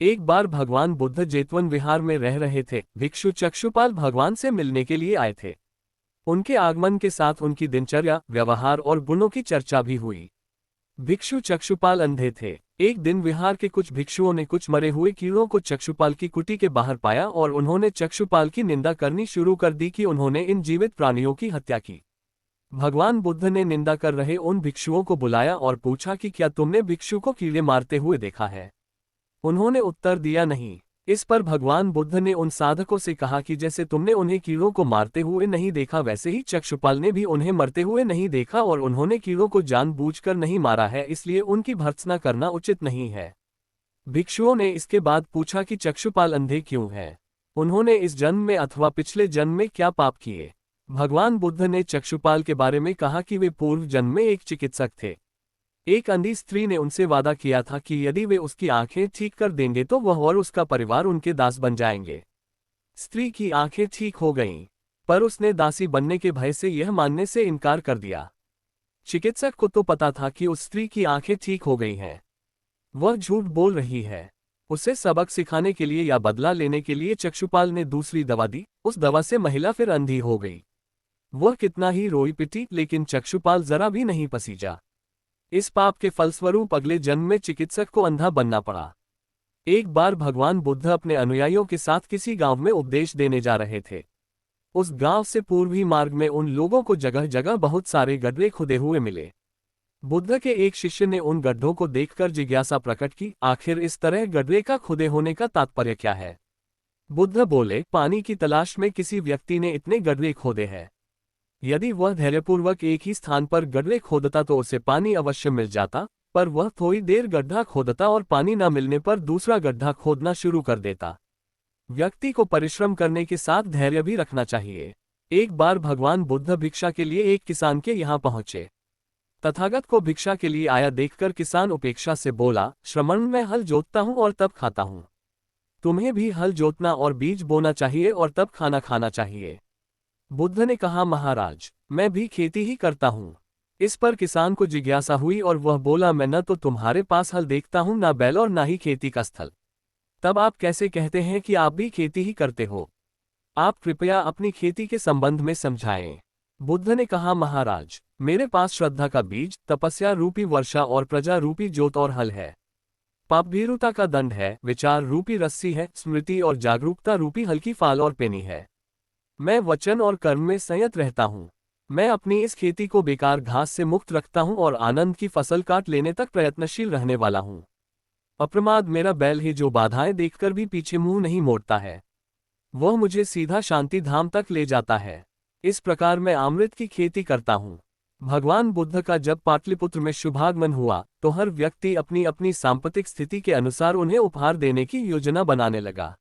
एक बार भगवान बुद्ध जेतवन विहार में रह रहे थे। भिक्षु चक्षुपाल भगवान से मिलने के लिए आए थे। उनके आगमन के साथ उनकी दिनचर्या, व्यवहार और गुणों की चर्चा भी हुई। भिक्षु चक्षुपाल अंधे थे। एक दिन विहार के कुछ भिक्षुओं ने कुछ मरे हुए कीड़ों को चक्षुपाल की कुटी के बाहर पाया और उन्होंने चक्षुपाल की निंदा करनी शुरू कर दी कि उन्होंने इन जीवित प्राणियों की हत्या की। भगवान बुद्ध ने निंदा कर रहे उन भिक्षुओं को बुलाया और पूछा कि क्या तुमने भिक्षु को कीड़े मारते हुए देखा है। उन्होंने उत्तर दिया नहीं। इस पर भगवान बुद्ध ने उन साधकों से कहा कि जैसे तुमने उन्हें कीड़ों को मारते हुए नहीं देखा, वैसे ही चक्षुपाल ने भी उन्हें मरते हुए नहीं देखा और उन्होंने कीड़ों को जानबूझकर नहीं मारा है, इसलिए उनकी भर्त्सना करना उचित नहीं है। भिक्षुओं ने इसके बाद पूछा कि चक्षुपाल अंधे क्यों हैं? उन्होंने इस जन्म में अथवा पिछले जन्म में क्या पाप किए? भगवान बुद्ध ने चक्षुपाल के बारे में कहा कि वे पूर्व जन्म में एक चिकित्सक थे। एक अंधी स्त्री ने उनसे वादा किया था कि यदि वे उसकी आंखें ठीक कर देंगे तो वह और उसका परिवार उनके दास बन जाएंगे। स्त्री की आंखें ठीक हो गईं, पर उसने दासी बनने के भय से यह मानने से इनकार कर दिया। चिकित्सक को तो पता था कि उस स्त्री की आंखें ठीक हो गई हैं। वह झूठ बोल रही है। उसे सबक सिखाने के लिए या बदला लेने के लिए चक्षुपाल ने दूसरी दवा दी। उस दवा से महिला फिर अंधी हो गई। वह कितना ही रोई पिटी, लेकिन चक्षुपाल जरा भी नहीं पसीजा। इस पाप के फलस्वरूप अगले जन्म में चिकित्सक को अंधा बनना पड़ा। एक बार भगवान बुद्ध अपने अनुयायियों के साथ किसी गांव में उपदेश देने जा रहे थे। उस गांव से पूर्वी मार्ग में उन लोगों को जगह जगह बहुत सारे गड्ढे खुदे हुए मिले। बुद्ध के एक शिष्य ने उन गड्ढों को देखकर जिज्ञासा प्रकट की, आखिर इस तरह गड्ढे का खुदे होने का तात्पर्य क्या है? बुद्ध बोले, पानी की तलाश में किसी व्यक्ति ने इतने गड्ढे खोदे हैं। यदि वह धैर्यपूर्वक एक ही स्थान पर गड्ढे खोदता तो उसे पानी अवश्य मिल जाता, पर वह थोड़ी देर गड्ढा खोदता और पानी न मिलने पर दूसरा गड्ढा खोदना शुरू कर देता। व्यक्ति को परिश्रम करने के साथ धैर्य भी रखना चाहिए। एक बार भगवान बुद्ध भिक्षा के लिए एक किसान के यहाँ पहुंचे। तथागत को भिक्षा के लिए आया देखकर किसान उपेक्षा से बोला, श्रमण, मैं हल जोतता हूँ और तब खाता हूँ। तुम्हें भी हल जोतना और बीज बोना चाहिए और तब खाना खाना चाहिए। बुद्ध ने कहा, महाराज, मैं भी खेती ही करता हूँ। इस पर किसान को जिज्ञासा हुई और वह बोला, मैं न तो तुम्हारे पास हल देखता हूँ, ना बैल और ना ही खेती का स्थल। तब आप कैसे कहते हैं कि आप भी खेती ही करते हो? आप कृपया अपनी खेती के संबंध में समझाएं। बुद्ध ने कहा, महाराज, मेरे पास श्रद्धा का बीज, तपस्या रूपी वर्षा और प्रजा रूपी जोत और हल है। पापभीरुता का दंड है, विचार रूपी रस्सी है, स्मृति और जागरूकता रूपी हल्की फाल और पेनी है। मैं वचन और कर्म में संयत रहता हूँ। मैं अपनी इस खेती को बेकार घास से मुक्त रखता हूँ और आनंद की फसल काट लेने तक प्रयत्नशील रहने वाला हूँ। अप्रमाद मेरा बैल है जो बाधाएं देखकर भी पीछे मुंह नहीं मोड़ता है। वह मुझे सीधा शांति धाम तक ले जाता है। इस प्रकार मैं अमृत की खेती करता हूँ। भगवान बुद्ध का जब पाटलिपुत्र में शुभागमन हुआ तो हर व्यक्ति अपनी अपनी सांपत्तिक स्थिति के अनुसार उन्हें उपहार देने की योजना बनाने लगा।